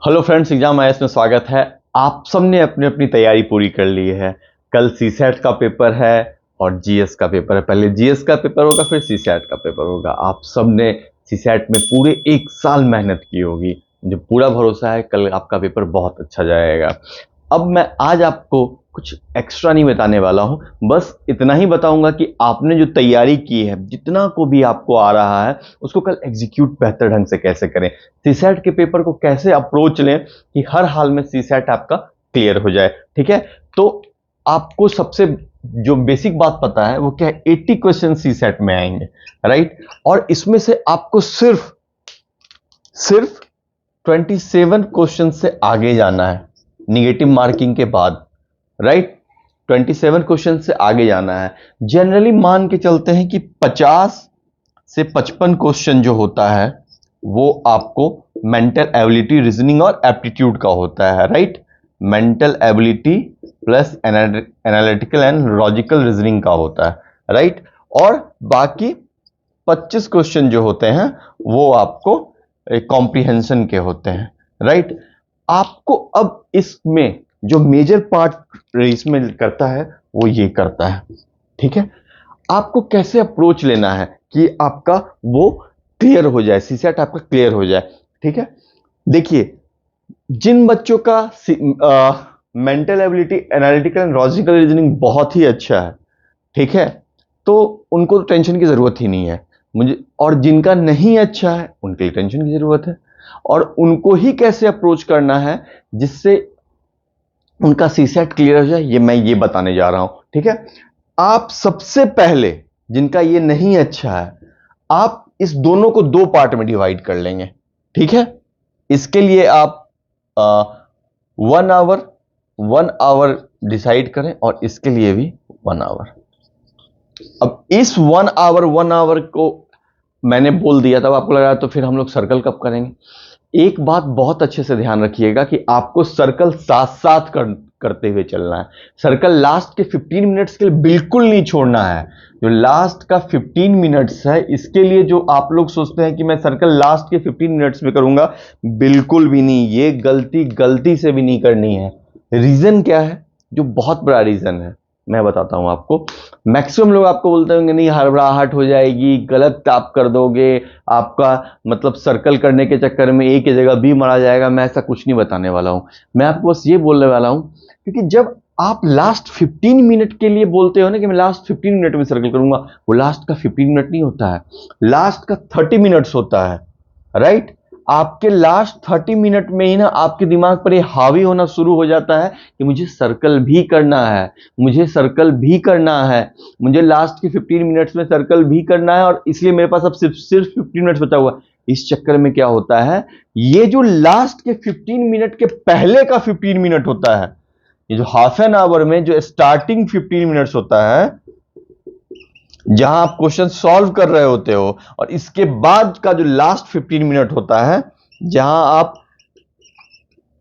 Hello friends, exam IAS में स्वागत है। आप सबने अपनी अपनी तैयारी पूरी कर ली है। कल सीसैट का पेपर है और जीएस का पेपर है। पहले जीएस का पेपर होगा, फिर सीसैट का पेपर होगा। आप सबने सीसैट में पूरे एक साल मेहनत की होगी। मुझे पूरा भरोसा है कल आपका पेपर बहुत अच्छा जाएगा। अब मैं आज आपको कुछ एक्स्ट्रा नहीं बताने वाला हूं, बस इतना ही बताऊंगा कि आपने जो तैयारी की है, जितना को भी आपको आ रहा है, उसको कल एग्जीक्यूट बेहतर ढंग से कैसे करें, सीसैट के पेपर को कैसे अप्रोच लें कि हर हाल में सीसैट आपका क्लियर हो जाए। ठीक है, तो आपको सबसे जो बेसिक बात पता है वो क्या है, 80 क्वेश्चन सीसैट में आएंगे, राइट। और इसमें से आपको सिर्फ सिर्फ 27 क्वेश्चन से आगे जाना है निगेटिव मार्किंग के बाद, राइट। 27 क्वेश्चन से आगे जाना है। जनरली मान के चलते हैं कि 50 से 55 क्वेश्चन जो होता है वो आपको मेंटल एबिलिटी, रीजनिंग और एप्टीट्यूड का होता है, right. Mental ability plus analytical and logical reasoning का होता है, राइट। और बाकी 25 क्वेश्चन जो होते हैं वो आपको कॉम्प्रिहेंशन के होते हैं, राइट। आपको अब इसमें जो मेजर पार्ट इसमें करता है वो ये करता है, ठीक है। आपको कैसे अप्रोच लेना है कि आपका वो क्लियर हो जाए, सीसैट आपका क्लियर हो जाए, ठीक है। देखिए, जिन बच्चों का mental ability, analytical and logical reasoning बहुत ही अच्छा है, ठीक है, तो उनको तो टेंशन की जरूरत ही नहीं है मुझे। और जिनका नहीं अच्छा है उनके लिए टेंशन की जरूरत है, और उनको ही कैसे अप्रोच करना है जिससे उनका सीसैट क्लियर हो जाए, ये मैं बताने जा रहा हूं, ठीक है। आप सबसे पहले, जिनका ये नहीं अच्छा है, आप इस दोनों को दो पार्ट में डिवाइड कर लेंगे, ठीक है। इसके लिए आप 1 आवर डिसाइड करें और इसके लिए भी 1 आवर। अब इस 1 आवर को मैंने बोल दिया, तब आपको लग रहा है तो फिर हम लोग सर्कल कब करेंगे। एक बात बहुत अच्छे से ध्यान रखिएगा कि आपको सर्कल साथ साथ करते हुए चलना है। सर्कल लास्ट के 15 मिनट्स के लिए बिल्कुल नहीं छोड़ना है। जो लास्ट का 15 मिनट्स है, इसके लिए जो आप लोग सोचते हैं कि मैं सर्कल लास्ट के 15 मिनट्स में करूंगा, बिल्कुल भी नहीं। ये गलती से भी नहीं करनी है। रीजन क्या है, जो बहुत बड़ा रीजन है मैं बताता हूं आपको। मैक्सिमम लोग आपको बोलते होंगे नहीं, हड़बड़ाहट हो जाएगी, गलत आप कर दोगे, आपका मतलब सर्कल करने के चक्कर में एक ही जगह बी मारा जाएगा। मैं ऐसा कुछ नहीं बताने वाला हूं। मैं आपको बस ये बोलने वाला हूं, क्योंकि जब आप लास्ट 15 मिनट के लिए बोलते हो ना कि मैं लास्ट 15 मिनट में सर्कल करूंगा, वो लास्ट का 15 मिनट नहीं होता है, लास्ट का 30 मिनट्स होता है, राइट। आपके लास्ट 30 मिनट में ही ना आपके दिमाग पर ये हावी होना शुरू हो जाता है कि मुझे सर्कल भी करना है, मुझे सर्कल भी करना है, मुझे लास्ट के 15 मिनट्स में सर्कल भी करना है, और इसलिए मेरे पास अब सिर्फ 15 मिनट्स बचा हुआ है। इस चक्कर में क्या होता है, ये जो लास्ट के 15 मिनट के पहले का 15 मिनट होता है, ये जो हाफ एन आवर में जो स्टार्टिंग 15 मिनट्स होता है, जहां आप क्वेश्चन सॉल्व कर रहे होते हो, और इसके बाद का जो लास्ट 15 मिनट होता है जहां आप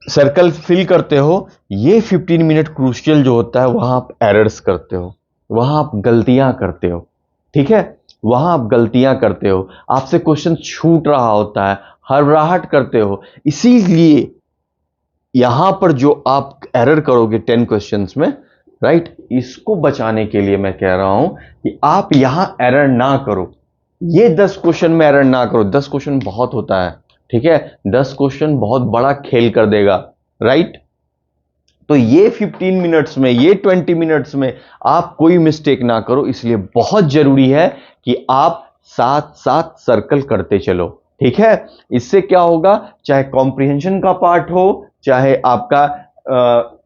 सर्कल फिल करते हो, ये 15 मिनट क्रूशियल जो होता है, वहां आप एरर्स करते हो, वहां आप गलतियां करते हो, ठीक है। वहां आप गलतियां करते हो, आपसे क्वेश्चन छूट रहा होता है, हड़बड़ाहट करते हो। इसीलिए यहां पर जो आप एरर करोगे 10 क्वेश्चंस में, राइट, इसको बचाने के लिए मैं कह रहा हूं कि आप यहां एरर ना करो। ये 10 क्वेश्चन में एरर ना करो। 10 क्वेश्चन बहुत होता है, ठीक है। 10 क्वेश्चन बहुत बड़ा खेल कर देगा, राइट। तो ये 15 मिनट्स में, ये 20 मिनट्स में आप कोई मिस्टेक ना करो। इसलिए बहुत जरूरी है कि आप साथ साथ सर्कल करते चलो, ठीक है। इससे क्या होगा, चाहे कॉम्प्रिहेंशन का पार्ट हो, चाहे आपका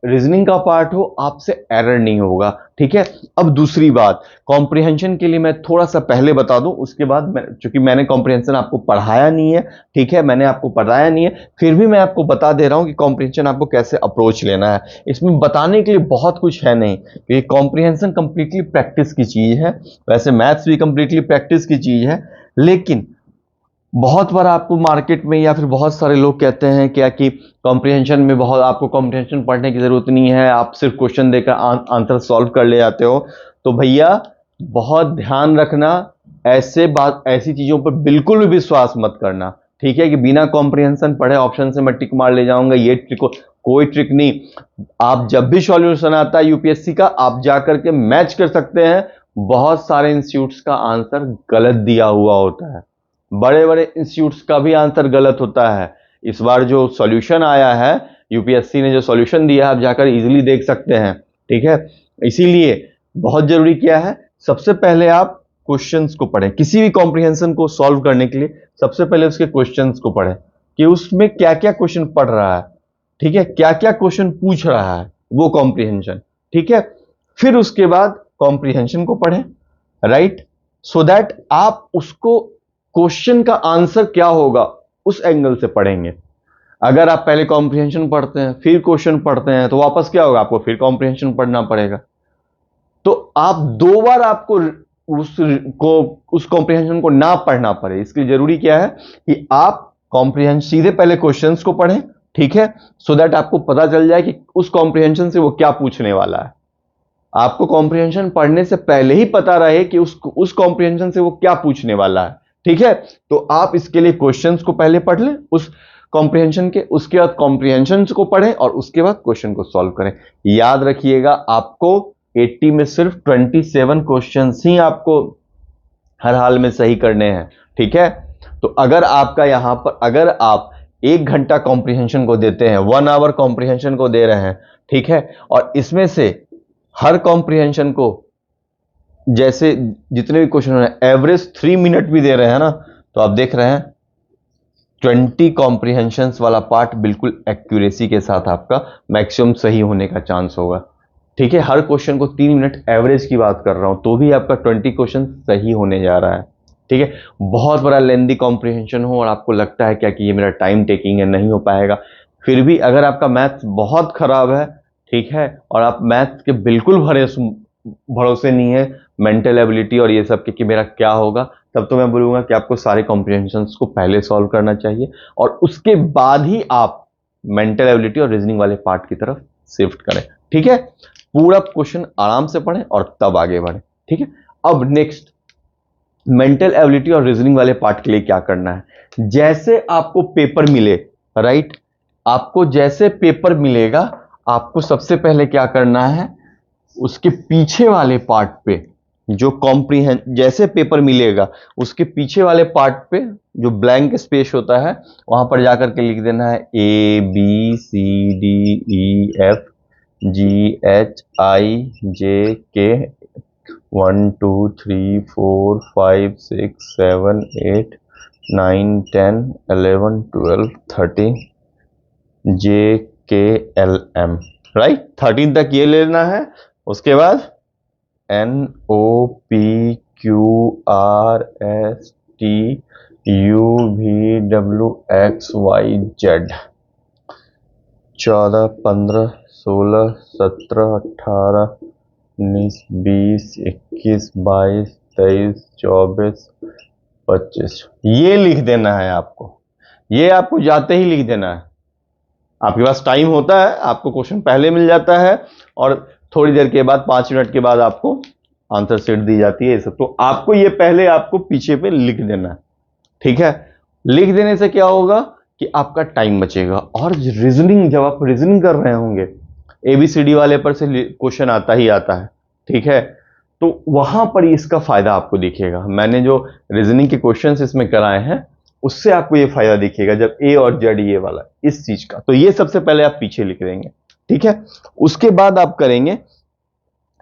रीजनिंग का पार्ट हो, आपसे एरर नहीं होगा, ठीक है। अब दूसरी बात, कॉम्प्रिहेंशन के लिए मैं थोड़ा सा पहले बता दूं, उसके बाद चूंकि मैंने कॉम्प्रिहेंशन आपको पढ़ाया नहीं है, ठीक है, मैंने आपको पढ़ाया नहीं है, फिर भी मैं आपको बता दे रहा हूं कि कॉम्प्रिहेंशन आपको कैसे अप्रोच लेना है। इसमें बताने के लिए बहुत कुछ है नहीं, क्योंकि कॉम्प्रिहेंशन कंप्लीटली प्रैक्टिस की चीज है। वैसे मैथ्स भी कंप्लीटली प्रैक्टिस की चीज है, लेकिन बहुत बार आपको मार्केट में या फिर बहुत सारे लोग कहते हैं क्या कि कॉम्प्रिहेंशन में बहुत, आपको कॉम्प्रिहेंशन पढ़ने की जरूरत नहीं है, आप सिर्फ क्वेश्चन देकर आंसर सॉल्व कर ले जाते हो। तो भैया बहुत ध्यान रखना, ऐसे बात, ऐसी चीजों पर बिल्कुल भी विश्वास मत करना, ठीक है, कि बिना कॉम्प्रिहेंशन पढ़े ऑप्शन से मैं टिक मार ले जाऊंगा, ये ट्रिक कोई ट्रिक नहीं। आप जब भी सॉल्यूशन आता है यूपीएससी का, आप जाकर के मैच कर सकते हैं। बहुत सारे इंस्टीट्यूट्स का आंसर गलत दिया हुआ होता है, बड़े बड़े इंस्टीट्यूट्स का भी आंसर गलत होता है। इस बार जो सॉल्यूशन आया है, यूपीएससी ने जो सॉल्यूशन दिया है, आप जाकर इजीली देख सकते हैं। ठीक है, इसीलिए बहुत जरूरी क्या है, सबसे पहले आप क्वेश्चंस को पढ़ें। किसी भी कॉम्प्रिहेंशन को सॉल्व करने के लिए सबसे पहले उसके क्वेश्चंस को पढ़ें कि उसमें क्या क्या क्वेश्चन पढ़ रहा है। ठीक है, क्या क्या क्वेश्चन पूछ रहा है वो कॉम्प्रिहेंशन। ठीक है, फिर उसके बाद कॉम्प्रिहेंशन को पढ़ें, राइट, सो दैट आप उसको क्वेश्चन का आंसर क्या होगा उस एंगल से पढ़ेंगे। अगर आप पहले कॉम्प्रिहेंशन पढ़ते हैं फिर क्वेश्चन पढ़ते हैं तो वापस क्या होगा, आपको फिर कॉम्प्रिहेंशन पढ़ना पड़ेगा। तो आप दो बार आपको उस कॉम्प्रिहेंशन को ना पढ़ना पड़े, इसके लिए जरूरी क्या है कि आप कॉम्प्रिहेंशन सीधे पहले क्वेश्चंस को पढ़ें। ठीक है, सो दैट आपको पता चल जाए कि उस कॉम्प्रिहेंशन से वो क्या पूछने वाला है। आपको कॉम्प्रिहेंशन पढ़ने से पहले ही पता रहे कि उस कॉम्प्रिहेंशन से वो क्या पूछने वाला है। ठीक है, तो आप इसके लिए क्वेश्चंस को पहले पढ़ लें उस कॉम्प्रिहेंशन के, उसके बाद कॉम्प्रिहेंशन को पढ़ें और उसके बाद क्वेश्चन को सॉल्व करें। याद रखिएगा, आपको 80 में सिर्फ 27 क्वेश्चंस ही आपको हर हाल में सही करने हैं। ठीक है, तो अगर आपका यहां पर, अगर आप 1 घंटा कॉम्प्रिहेंशन को देते हैं, 1 आवर कॉम्प्रिहेंशन को दे रहे हैं, ठीक है, और इसमें से हर कॉम्प्रिहेंशन को जैसे जितने भी क्वेश्चन हैं एवरेज 3 मिनट भी दे रहे हैं ना, तो आप देख रहे हैं 20 कॉम्प्रिहेंशंस वाला पार्ट बिल्कुल एक्यूरेसी के साथ आपका मैक्सिमम सही होने का चांस होगा। ठीक है, हर क्वेश्चन को 3 मिनट एवरेज की बात कर रहा हूं, तो भी आपका 20 क्वेश्चन सही होने जा रहा है। ठीक है, बहुत बड़ा लेंदी कॉम्प्रिहेंशन हो और आपको लगता है क्या कि ये मेरा टाइम टेकिंग है, नहीं हो पाएगा, फिर भी अगर आपका मैथ्स बहुत खराब है, ठीक है, और आप मैथ्स के बिल्कुल भरोसे नहीं है, मेंटल एबिलिटी और ये सब के कि मेरा क्या होगा, तब तो मैं बोलूंगा कि आपको सारे कॉम्प्रिहेंशंस को पहले सॉल्व करना चाहिए और उसके बाद ही आप मेंटल एबिलिटी और रीजनिंग वाले पार्ट की तरफ शिफ्ट करें। ठीक है, पूरा क्वेश्चन आराम से पढ़ें और तब आगे बढ़ें। ठीक है, अब नेक्स्ट मेंटल एबिलिटी और रीजनिंग वाले पार्ट के लिए क्या करना है। जैसे आपको पेपर मिले, राइट, आपको जैसे पेपर मिलेगा, आपको सबसे पहले क्या करना है, उसके पीछे वाले पार्ट पे जो जैसे पेपर मिलेगा उसके पीछे वाले पार्ट पे जो ब्लैंक स्पेस होता है वहां पर जाकर के लिख देना है ABCDEF GHIJK 1 2 3 4 5 6 7 8 9 10 11 12 13 JKLM, राइट, 13 तक ये लेना है। उसके बाद NOPQRSTUVWXYZ 14 15 16 17 18 19 20 21 22 23 24 25 ये लिख देना है आपको। ये आपको जाते ही लिख देना है। आपके पास टाइम होता है, आपको क्वेश्चन पहले मिल जाता है और थोड़ी देर के बाद 5 मिनट के बाद आपको आंसर शीट दी जाती है ये सब, तो आपको ये पहले आपको पीछे पे लिख देना है। ठीक है, लिख देने से क्या होगा कि आपका टाइम बचेगा। और रीजनिंग, जब आप रीजनिंग कर रहे होंगे, ABCD वाले पर से क्वेश्चन आता ही आता है, ठीक है, तो वहां पर इसका फायदा आपको दिखेगा। मैंने जो रीजनिंग के क्वेश्चंस इसमें कराए हैं उससे आपको ये फायदा दिखेगा, जब A और Z ये वाला इस चीज का, तो ये सबसे पहले आप पीछे लिख देंगे। ठीक है, उसके बाद आप करेंगे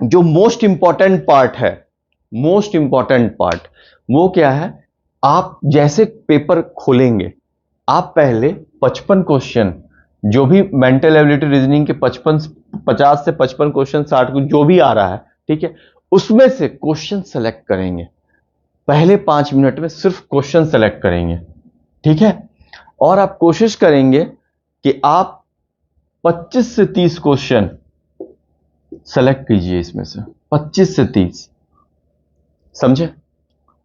जो मोस्ट इंपॉर्टेंट पार्ट है, मोस्ट इंपॉर्टेंट पार्ट वो क्या है, आप जैसे पेपर खोलेंगे, आप पहले 55 क्वेश्चन, जो भी मेंटल एबिलिटी रीजनिंग के 50 से 55 क्वेश्चन 60 जो भी आ रहा है, ठीक है, उसमें से क्वेश्चन सेलेक्ट करेंगे। पहले 5 मिनट में सिर्फ क्वेश्चन सेलेक्ट करेंगे। ठीक है, और आप कोशिश करेंगे कि आप 25 से 30 क्वेश्चन सेलेक्ट कीजिए, इसमें से 25 से 30, समझे।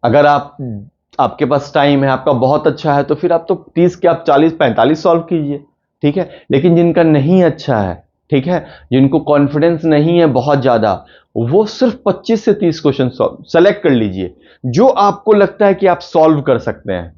अगर आपके पास टाइम है, आपका बहुत अच्छा है, तो फिर आप तो 30 के आप 40-45 सॉल्व कीजिए। ठीक है, लेकिन जिनका नहीं अच्छा है, ठीक है, जिनको कॉन्फिडेंस नहीं है बहुत ज्यादा, वो सिर्फ 25 से 30 क्वेश्चन सेलेक्ट कर लीजिए जो आपको लगता है कि आप सॉल्व कर सकते हैं।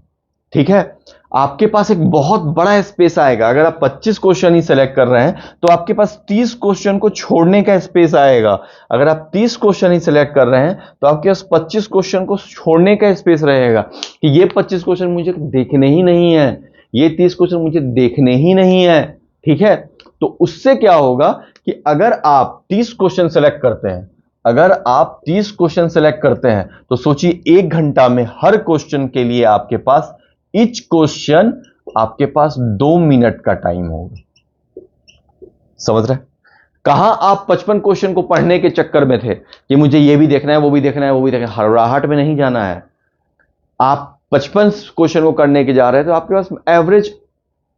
ठीक है, आपके पास एक बहुत बड़ा स्पेस आएगा। अगर आप 25 क्वेश्चन ही सेलेक्ट कर रहे हैं तो आपके पास 30 क्वेश्चन को छोड़ने का स्पेस आएगा। अगर आप 30 क्वेश्चन ही सेलेक्ट कर रहे हैं तो आपके पास 25 क्वेश्चन को छोड़ने का स्पेस रहेगा कि ये 25 क्वेश्चन मुझे देखने ही नहीं है, ये 30 क्वेश्चन मुझे देखने ही नहीं है। ठीक है, तो उससे क्या होगा कि अगर आप 30 क्वेश्चन सेलेक्ट करते हैं, अगर आप 30 क्वेश्चन सेलेक्ट करते हैं तो सोचिए 1 घंटा में हर क्वेश्चन के लिए आपके पास ईच क्वेश्चन आपके पास 2 मिनट का टाइम होगा। समझ रहे? कहां आप 55 क्वेश्चन को पढ़ने के चक्कर में थे कि मुझे ये भी देखना है, वो भी देखना है, वो भी देखना है, हड़बड़ाहट में नहीं जाना है। आप 55 क्वेश्चन को करने के जा रहे हैं तो आपके पास एवरेज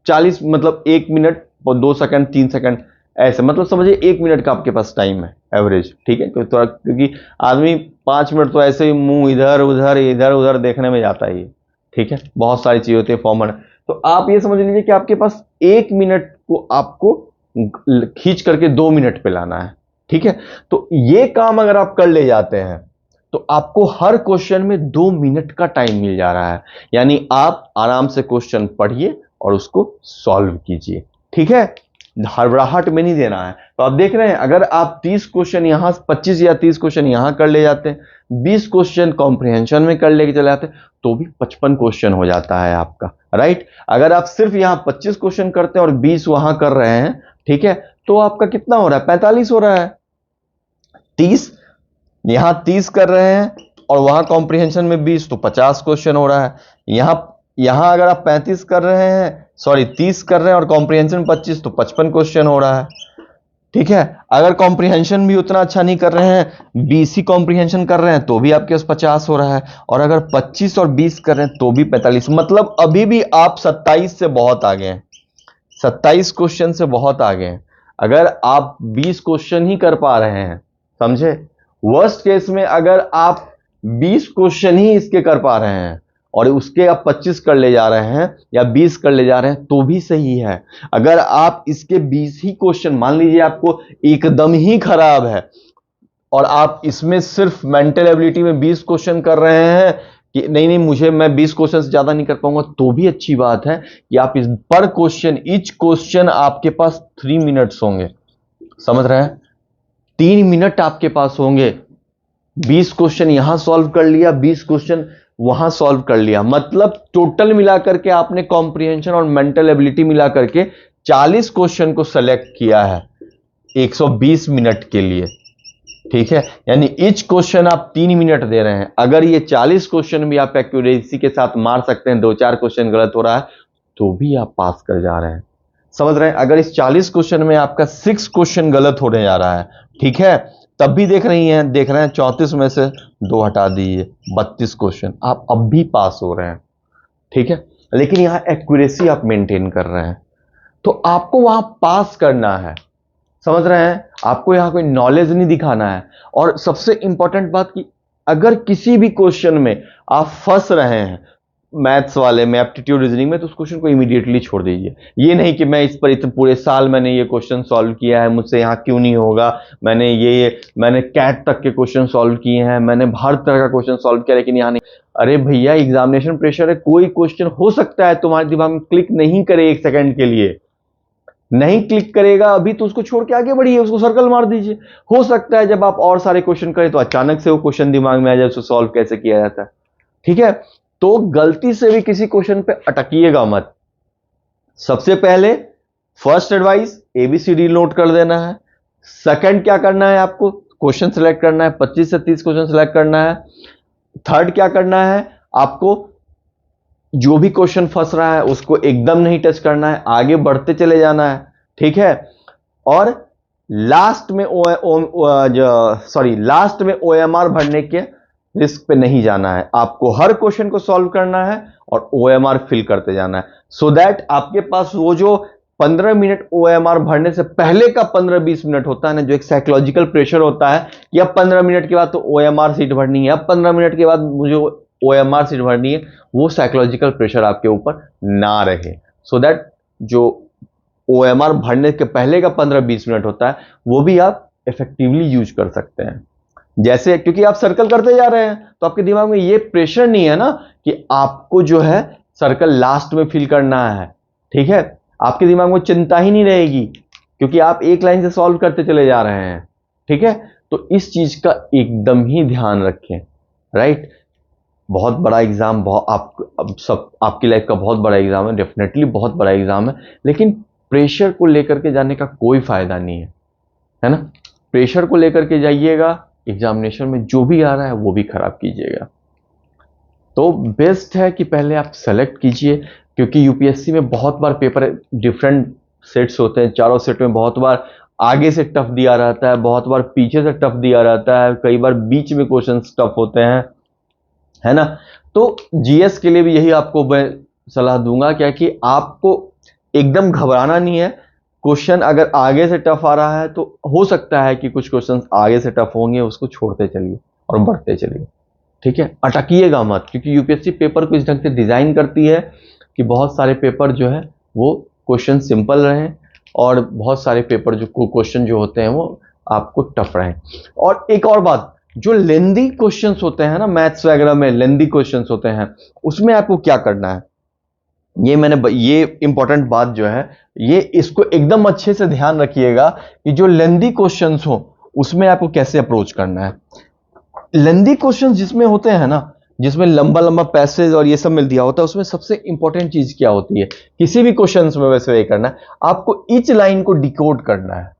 40 मतलब 1 मिनट और 2 सेकंड 3 सेकंड ऐसे, मतलब समझिए 1 मिनट का आपके पास टाइम है एवरेज। ठीक है, क्योंकि आदमी 5 मिनट तो ऐसे ही मुंह इधर उधर देखने में जाता ही है। ठीक है, बहुत सारी चीजें होती है फॉर्मल। तो आप ये समझ लीजिए कि आपके पास 1 मिनट को आपको खींच करके 2 मिनट पे लाना है। ठीक है, तो ये काम अगर आप कर ले जाते हैं तो आपको हर क्वेश्चन में 2 मिनट का टाइम मिल जा रहा है। यानी आप आराम से क्वेश्चन पढ़िए और उसको सॉल्व कीजिए। ठीक है, हड़बड़ाहट में नहीं देना है। तो आप देख रहे हैं अगर आप 30 क्वेश्चन यहां 25 या 30 क्वेश्चन यहां कर ले जाते हैं, 20 क्वेश्चन कॉम्प्रिहेंशन में कर लेके चले जाते हैं तो भी 55 क्वेश्चन हो जाता है आपका। राइट, अगर आप सिर्फ यहां 25 क्वेश्चन करते हैं और 20 वहां कर रहे हैं, ठीक है, तो आपका कितना हो रहा है? 45 हो रहा है। 30 यहां 30 कर रहे हैं और वहां कॉम्प्रिहेंशन में 20 तो 50 क्वेश्चन हो रहा है। यहां यहां अगर आप 35 कर रहे हैं, सॉरी 30 कर रहे हैं और कॉम्प्रिहेंशन 25 तो 55 क्वेश्चन हो रहा है। ठीक है, अगर कॉम्प्रिहेंशन भी उतना अच्छा नहीं कर रहे हैं, 20 ही कॉम्प्रिहेंशन कर रहे हैं तो भी आपके पास 50 हो रहा है, और अगर 25 और 20 कर रहे हैं तो भी 45। मतलब अभी भी आप 27 से बहुत आगे हैं, 27 क्वेश्चन से बहुत आगे हैं। अगर आप 20 क्वेश्चन ही कर पा रहे हैं, समझे, वर्स्ट केस में अगर आप 20 क्वेश्चन ही इसके कर पा रहे हैं और उसके आप 25 कर ले जा रहे हैं या 20 कर ले जा रहे हैं तो भी सही है। अगर आप इसके 20 ही क्वेश्चन, मान लीजिए आपको एकदम ही खराब है और आप इसमें सिर्फ मेंटल एबिलिटी में 20 क्वेश्चन कर रहे हैं कि नहीं मैं 20 क्वेश्चन से ज्यादा नहीं कर पाऊंगा, तो भी अच्छी बात है कि आप इस पर क्वेश्चन, ईच क्वेश्चन आपके पास 3 मिनट्स होंगे। समझ रहे हैं? 3 मिनट आपके पास होंगे। 20 क्वेश्चन यहां सॉल्व कर लिया, 20 क्वेश्चन वहां सॉल्व कर लिया, मतलब टोटल मिलाकर के आपने कॉम्प्रिहेंशन और मेंटल एबिलिटी मिलाकर के 40 क्वेश्चन को सेलेक्ट किया है 120 मिनट के लिए। ठीक है, यानी ईच क्वेश्चन आप 3 मिनट दे रहे हैं। अगर ये 40 क्वेश्चन भी आप एक्यूरेसी के साथ मार सकते हैं, 2-4 क्वेश्चन गलत हो रहा है तो भी आप पास कर जा रहे हैं। समझ रहे हैं? अगर इस 40 क्वेश्चन में आपका 6 क्वेश्चन गलत होने जा रहा है, ठीक है, तब भी देख रहे हैं 34 में से 2 हटा दीजिए, 32 क्वेश्चन, आप अब भी पास हो रहे हैं। ठीक है, लेकिन यहां एक्यूरेसी आप मेंटेन कर रहे हैं तो आपको वहां पास करना है। समझ रहे हैं? आपको यहां कोई नॉलेज नहीं दिखाना है। और सबसे इंपॉर्टेंट बात कि अगर किसी भी क्वेश्चन में आप फंस रहे हैं, मैथ्स वाले में, एप्टीट्यूड रीजनिंग में, तो उस क्वेश्चन को इमीडिएटली छोड़ दीजिए। ये नहीं कि मैं इस पर इतने पूरे साल मैंने ये क्वेश्चन सॉल्व किया है, मुझसे यहाँ क्यों नहीं होगा, मैंने कैट तक के क्वेश्चन सॉल्व किए हैं, मैंने हर तरह का क्वेश्चन सॉल्व किया लेकिन यहाँ नहीं। अरे भैया, एग्जामिनेशन प्रेशर है, कोई क्वेश्चन हो सकता है तुम्हारे दिमाग में क्लिक नहीं करे, 1 सेकंड के लिए नहीं क्लिक करेगा अभी, तो उसको छोड़ के आगे बढ़िए, उसको सर्कल मार दीजिए। हो सकता है जब आप और सारे क्वेश्चन करें तो अचानक से वो क्वेश्चन दिमाग में आ जाए, उसको सॉल्व कैसे किया जाता है। ठीक है, तो गलती से भी किसी क्वेश्चन पे अटकिएगा मत। सबसे पहले फर्स्ट एडवाइस, एबीसीडी नोट कर देना है। सेकंड क्या करना है, आपको क्वेश्चन सिलेक्ट करना है, 25 से 30 क्वेश्चन सिलेक्ट करना है। थर्ड क्या करना है, आपको जो भी क्वेश्चन फंस रहा है उसको एकदम नहीं टच करना है, आगे बढ़ते चले जाना है। ठीक है, और लास्ट में लास्ट में ओएमआर भरने के रिस्क पे नहीं जाना है। आपको हर क्वेश्चन को सॉल्व करना है और ओएमआर फिल करते जाना है, सो दैट आपके पास वो जो 15 मिनट ओएमआर भरने से पहले का 15-20 मिनट होता है ना, जो एक साइकोलॉजिकल प्रेशर होता है कि अब 15 मिनट के बाद तो ओएमआर सीट भरनी है, अब 15 मिनट के बाद मुझे ओएमआर सीट भरनी है, वो साइकोलॉजिकल प्रेशर आपके ऊपर ना रहे, सो दैट जो ओएमआर भरने के पहले का 15-20 मिनट होता है वो भी आप इफेक्टिवली यूज कर सकते हैं। जैसे क्योंकि आप सर्कल करते जा रहे हैं तो आपके दिमाग में ये प्रेशर नहीं है ना कि आपको जो है सर्कल लास्ट में फिल करना है, ठीक है। आपके दिमाग में चिंता ही नहीं रहेगी क्योंकि आप एक लाइन से सॉल्व करते चले जा रहे हैं, ठीक है। तो इस चीज का एकदम ही ध्यान रखें, राइट। बहुत बड़ा एग्जाम, आपकी लाइफ का बहुत बड़ा एग्जाम है, डेफिनेटली बहुत बड़ा एग्जाम है, लेकिन प्रेशर को लेकर के जाने का कोई फायदा नहीं है ना। प्रेशर को लेकर के जाइएगा, एग्जामिनेशन में जो भी आ रहा है वो भी खराब कीजिएगा। तो बेस्ट है कि पहले आप सेलेक्ट कीजिए, क्योंकि यूपीएससी में बहुत बार पेपर डिफरेंट सेट्स होते हैं, चारों सेट में बहुत बार आगे से टफ दिया रहता है, बहुत बार पीछे से टफ दिया रहता है, कई बार बीच में क्वेश्चन टफ होते हैं, है ना। तो जीएस के लिए भी यही आपको मैं सलाह दूंगा, क्या कि आपको एकदम घबराना नहीं है। क्वेश्चन अगर आगे से टफ आ रहा है तो हो सकता है कि कुछ क्वेश्चन आगे से टफ होंगे, उसको छोड़ते चलिए और बढ़ते चलिए, ठीक है। अटकिएगा मत, क्योंकि यूपीएससी पेपर को इस ढंग से डिजाइन करती है कि बहुत सारे पेपर जो है वो क्वेश्चन सिंपल रहें और बहुत सारे पेपर जो क्वेश्चन जो होते हैं वो आपको टफ रहें। और एक और बात, जो लेंदी क्वेश्चंस होते हैं ना, मैथ्स वगैरह में लेंदी क्वेश्चंस होते हैं, उसमें आपको क्या करना है, ये इंपॉर्टेंट बात जो है, ये इसको एकदम अच्छे से ध्यान रखिएगा कि जो लेंदी क्वेश्चंस हो उसमें आपको कैसे अप्रोच करना है। लेंदी क्वेश्चंस जिसमें होते हैं ना, जिसमें लंबा लंबा पैसेज और ये सब मिल दिया होता है, उसमें सबसे इंपॉर्टेंट चीज क्या होती है, किसी भी क्वेश्चंस में वैसे ये करना है, आपको ईच लाइन को डिकोड करना है।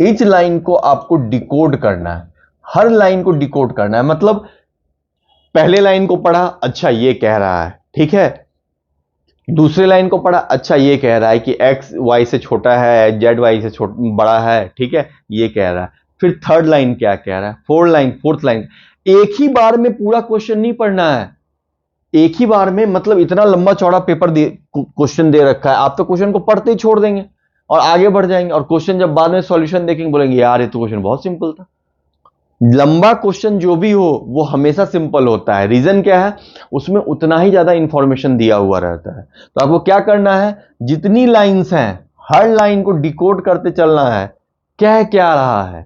ईच लाइन को आपको डिकोड करना है, हर लाइन को डिकोड करना है। मतलब पहले लाइन को पढ़ा, अच्छा ये कह रहा है, ठीक है। दूसरे लाइन को पढ़ा, अच्छा ये कह रहा है कि एक्स वाई से छोटा है, जेड वाई से बड़ा है, ठीक है, ये कह रहा है। फिर थर्ड लाइन क्या कह रहा है, फोर्थ लाइन। एक ही बार में पूरा क्वेश्चन नहीं पढ़ना है, एक ही बार में, मतलब इतना लंबा चौड़ा पेपर क्वेश्चन दे रखा है, आप तो क्वेश्चन को पढ़ते ही छोड़ देंगे और आगे बढ़ जाएंगे, और क्वेश्चन जब बाद में सॉल्यूशन देखेंगे बोलेंगे यार ये तो क्वेश्चन बहुत सिंपल था। लंबा क्वेश्चन जो भी हो वो हमेशा सिंपल होता है। रीजन क्या है, उसमें उतना ही ज्यादा इंफॉर्मेशन दिया हुआ रहता है। तो आपको क्या करना है, जितनी लाइंस हैं हर लाइन को डिकोड करते चलना है, कह क्या रहा है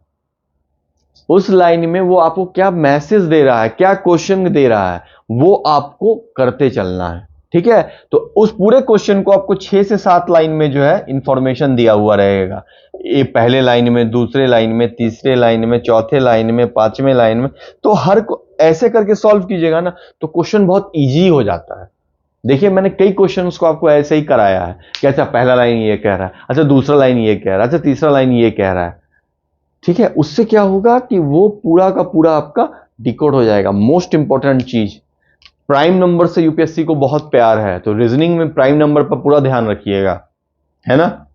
उस लाइन में, वो आपको क्या मैसेज दे रहा है, क्या क्वेश्चन दे रहा है, वो आपको करते चलना है, ठीक है। तो उस पूरे क्वेश्चन को आपको 6 से 7 लाइन में जो है इंफॉर्मेशन दिया हुआ रहेगा, ये पहले लाइन में, दूसरे लाइन में, तीसरे लाइन में, चौथे लाइन में, पांचवें लाइन में। तो हर को ऐसे करके सॉल्व कीजिएगा ना, तो क्वेश्चन बहुत इजी हो जाता है। देखिए मैंने कई क्वेश्चन को आपको ऐसे ही कराया है कि अच्छा पहला लाइन ये कह रहा है, अच्छा दूसरा लाइन ये कह रहा है, अच्छा तीसरा लाइन ये कह रहा है, ठीक है। उससे क्या होगा कि वो पूरा का पूरा आपका डिकोड हो जाएगा। मोस्ट इंपॉर्टेंट चीज, प्राइम नंबर से यूपीएससी को बहुत प्यार है, तो रीजनिंग में प्राइम नंबर पर पूरा ध्यान रखिएगा, है ना।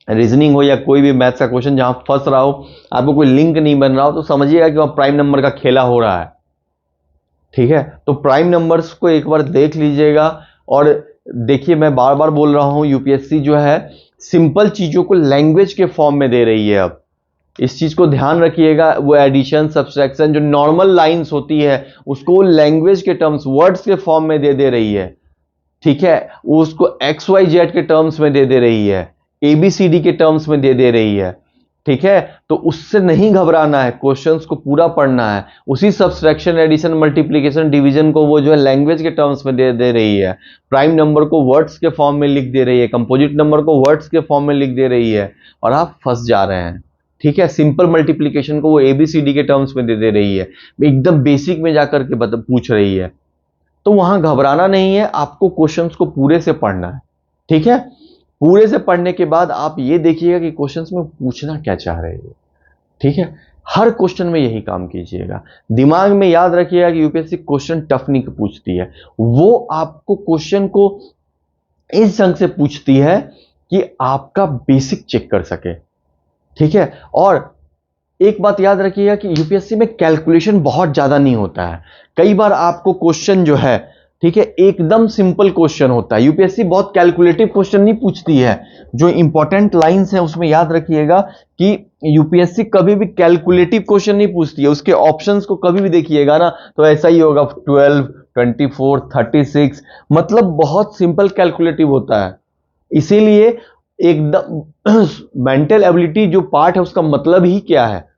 रीजनिंग हो या कोई भी मैथ्स का क्वेश्चन जहां फंस रहा हो, आपको कोई लिंक नहीं बन रहा हो, तो समझिएगा कि वहां प्राइम नंबर का खेला हो रहा है, ठीक है। तो प्राइम नंबर्स को एक बार देख लीजिएगा। और देखिए मैं बार बार बोल रहा हूं, यूपीएससी जो है सिंपल चीजों को लैंग्वेज के फॉर्म में दे रही है। अब इस चीज को ध्यान रखिएगा, वो एडिशन सब्सट्रैक्शन जो नॉर्मल लाइंस होती है उसको लैंग्वेज के टर्म्स, वर्ड्स के फॉर्म में दे रही है, ठीक है। वो उसको एक्स वाई जेड के टर्म्स में दे रही है, एबीसीडी के टर्म्स में दे रही है, ठीक है। तो उससे नहीं घबराना है, क्वेश्चंस को पूरा पढ़ना है। उसी सब्सट्रैक्शन, एडिशन, मल्टीप्लिकेशन, डिवीजन को वो जो है लैंग्वेज के टर्म्स में दे रही है। प्राइम नंबर को वर्ड्स के फॉर्म में लिख दे रही है, कंपोजिट नंबर को वर्ड्स के फॉर्म में लिख दे रही है, और आप फंस जा रहे हैं, ठीक है। सिंपल मल्टीप्लिकेशन को वो एबीसीडी के टर्म्स में दे रही है, एकदम बेसिक में जाकर के पूछ रही है। तो वहां घबराना नहीं है, आपको क्वेश्चंस को पूरे से पढ़ना है, ठीक है। पूरे से पढ़ने के बाद आप ये देखिएगा कि क्वेश्चंस में पूछना क्या चाह रहे हैं, ठीक है। हर क्वेश्चन में यही काम कीजिएगा। दिमाग में याद रखिएगा कि यूपीएससी क्वेश्चन टफ नहीं पूछती है, वो आपको क्वेश्चन को इस ढंग से पूछती है कि आपका बेसिक चेक कर सके, ठीक है। और एक बात याद रखिएगा कि यूपीएससी में कैलकुलेशन बहुत ज्यादा नहीं होता है। कई बार आपको क्वेश्चन जो है, ठीक है, एकदम सिंपल क्वेश्चन होता है। यूपीएससी बहुत कैलकुलेटिव क्वेश्चन नहीं पूछती है। जो इंपॉर्टेंट लाइंस है उसमें याद रखिएगा कि यूपीएससी कभी भी कैलकुलेटिव क्वेश्चन नहीं पूछती है। उसके ऑप्शंस को कभी भी देखिएगा ना तो ऐसा ही होगा, 12, 24, 36, मतलब बहुत सिंपल कैलकुलेटिव होता है। इसीलिए एकदम मेंटल एबिलिटी जो पार्ट है उसका मतलब ही क्या है,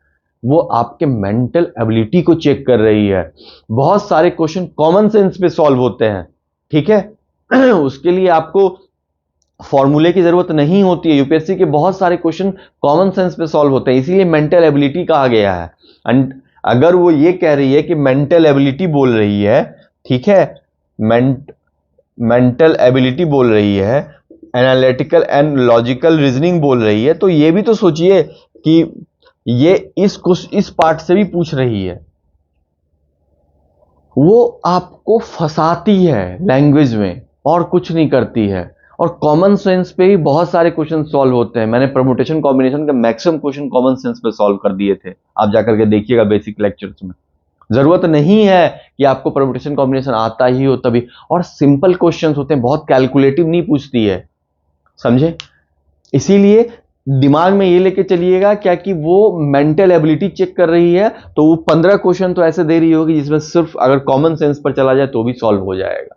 वो आपके मेंटल एबिलिटी को चेक कर रही है। बहुत सारे क्वेश्चन कॉमन सेंस पे सॉल्व होते हैं, ठीक है। उसके लिए आपको फॉर्मूले की जरूरत नहीं होती है। यूपीएससी के बहुत सारे क्वेश्चन कॉमन सेंस पे सॉल्व होते हैं, इसीलिए मेंटल एबिलिटी कहा गया है। एंड अगर वो ये कह रही है कि मेंटल एबिलिटी बोल रही है, ठीक है, मेंटल एबिलिटी बोल रही है, एनालिटिकल एंड लॉजिकल रीजनिंग बोल रही है, तो ये भी तो सोचिए कि ये इस पार्ट से भी पूछ रही है। वो आपको फंसाती है लैंग्वेज में और कुछ नहीं करती है। और कॉमन सेंस पे ही बहुत सारे क्वेश्चन सॉल्व होते हैं। मैंने परमुटेशन कॉम्बिनेशन के मैक्सिमम क्वेश्चन कॉमन सेंस पे सॉल्व कर दिए थे, आप जाकर के देखिएगा बेसिक लेक्चर्स में। जरूरत नहीं है कि आपको परमुटेशन कॉम्बिनेशन आता ही हो तभी। और सिंपल क्वेश्चंस होते हैं, बहुत कैलकुलेटिव नहीं पूछती है, समझे। इसीलिए दिमाग में ये लेके चलिएगा क्या कि वो मेंटल एबिलिटी चेक कर रही है, तो वो 15 क्वेश्चन तो ऐसे दे रही होगी जिसमें सिर्फ अगर कॉमन सेंस पर चला जाए तो भी सॉल्व हो जाएगा।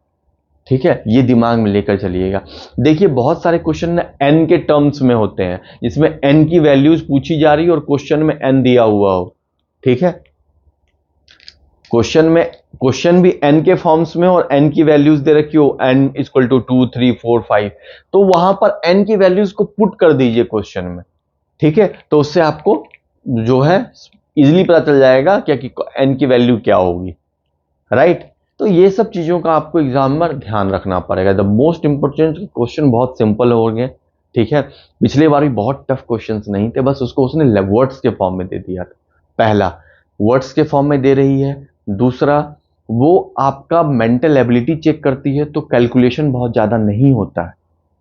ठीक है, ये दिमाग में लेकर चलिएगा। देखिए बहुत सारे क्वेश्चन ना एन के टर्म्स में होते हैं, जिसमें एन की वैल्यूज पूछी जा रही है और क्वेश्चन में एन दिया हुआ हो। ठीक है, क्वेश्चन भी एन के फॉर्म्स में और एन की वैल्यूज दे रखी हो, एन इक्वल टू 2 3 4 5, तो वहां पर एन की वैल्यूज को पुट कर दीजिए क्वेश्चन में। ठीक है, तो उससे आपको जो है इजीली पता चल जाएगा क्या कि एन की वैल्यू क्या होगी, राइट। तो ये सब चीजों का आपको एग्जाम में ध्यान रखना पड़ेगा। द मोस्ट इंपॉर्टेंट क्वेश्चन बहुत सिंपल हो गए। ठीक है, पिछले बार भी बहुत टफ क्वेश्चंस नहीं थे, बस उसको उसने वर्ड्स के फॉर्म में दे दिया था। पहला वर्ड्स के फॉर्म में दे रही है, दूसरा वो आपका मेंटल एबिलिटी चेक करती है, तो कैलकुलेशन बहुत ज्यादा नहीं होता है।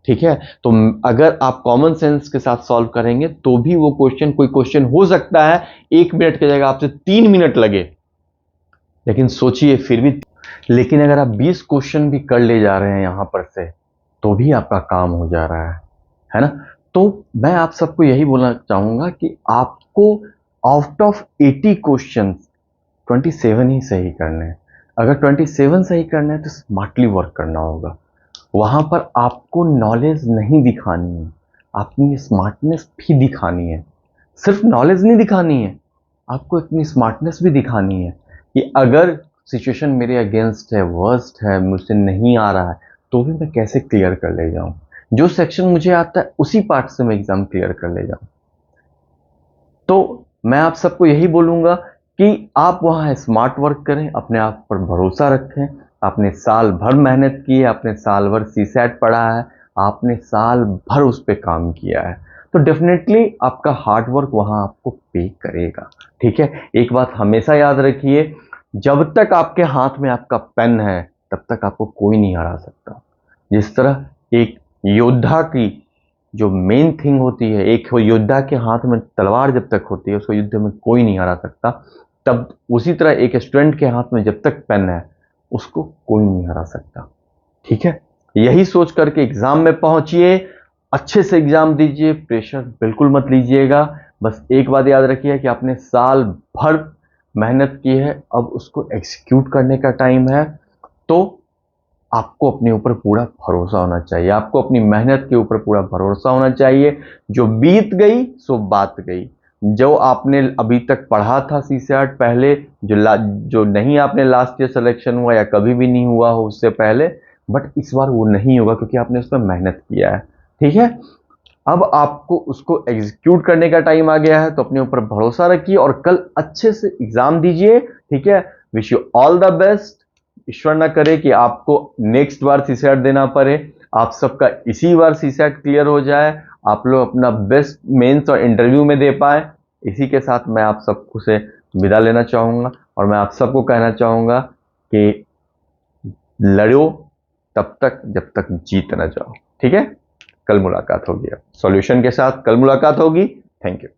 ठीक है, तो अगर आप कॉमन सेंस के साथ सॉल्व करेंगे तो भी वो क्वेश्चन, कोई क्वेश्चन हो सकता है 1 मिनट की जगह आपसे 3 मिनट लगे, लेकिन सोचिए फिर भी। लेकिन अगर आप 20 क्वेश्चन भी कर ले जा रहे हैं यहां पर से, तो भी आपका काम हो जा रहा है ना। तो मैं आप सबको यही बोलना चाहूंगा कि आपको आउट ऑफ 80 क्वेश्चन 27 ही सही करने हैं। अगर 27 सही करना है तो स्मार्टली वर्क करना होगा। वहां पर आपको नॉलेज नहीं दिखानी है, अपनी स्मार्टनेस भी दिखानी है। सिर्फ नॉलेज नहीं दिखानी है, आपको अपनी स्मार्टनेस भी दिखानी है कि अगर सिचुएशन मेरे अगेंस्ट है, वर्स्ट है, मुझसे नहीं आ रहा है, तो भी मैं कैसे क्लियर कर ले जाऊं। जो सेक्शन मुझे आता है उसी पार्ट से मैं एग्जाम क्लियर कर ले जाऊं। तो मैं आप सबको यही बोलूंगा कि आप वहां स्मार्ट वर्क करें, अपने आप पर भरोसा रखें। आपने साल भर मेहनत की है, आपने साल भर सीसैट पढ़ा है, आपने साल भर उस पर काम किया है, तो डेफिनेटली आपका हार्ड वर्क वहां आपको पे करेगा। ठीक है, एक बात हमेशा याद रखिए, जब तक आपके हाथ में आपका पेन है तब तक आपको कोई नहीं हरा सकता। जिस तरह एक योद्धा की जो मेन थिंग होती है, एक योद्धा के हाथ में तलवार जब तक होती है उसको युद्ध में कोई नहीं हरा सकता, तब उसी तरह एक स्टूडेंट के हाथ में जब तक पेन है उसको कोई नहीं हरा सकता। ठीक है, यही सोच करके एग्जाम में पहुंचिए, अच्छे से एग्जाम दीजिए, प्रेशर बिल्कुल मत लीजिएगा। बस एक बात याद रखिए कि आपने साल भर मेहनत की है, अब उसको एग्जीक्यूट करने का टाइम है। तो आपको अपने ऊपर पूरा भरोसा होना चाहिए, आपको अपनी मेहनत के ऊपर पूरा भरोसा होना चाहिए। जो बीत गई सो बात गई। जो आपने अभी तक पढ़ा था सीसैट पहले, जो नहीं आपने लास्ट ईयर सिलेक्शन हुआ या कभी भी नहीं हुआ हो उससे पहले, बट इस बार वो नहीं होगा क्योंकि आपने उस पर मेहनत किया है। ठीक है, अब आपको उसको एग्जीक्यूट करने का टाइम आ गया है, तो अपने ऊपर भरोसा रखिए और कल अच्छे से एग्जाम दीजिए। ठीक है, wish you all the best. ईश्वर ना करे कि आपको नेक्स्ट बार सीसैट देना पड़े, आप सबका इसी बार सीसैट क्लियर हो जाए, आप लोग अपना बेस्ट मेंस और इंटरव्यू में दे पाए। इसी के साथ मैं आप सबको से विदा लेना चाहूंगा और मैं आप सबको कहना चाहूंगा कि लड़ो तब तक जब तक जीत ना जाओ। ठीक है, कल मुलाकात होगी, सॉल्यूशन के साथ कल मुलाकात होगी। Thank you.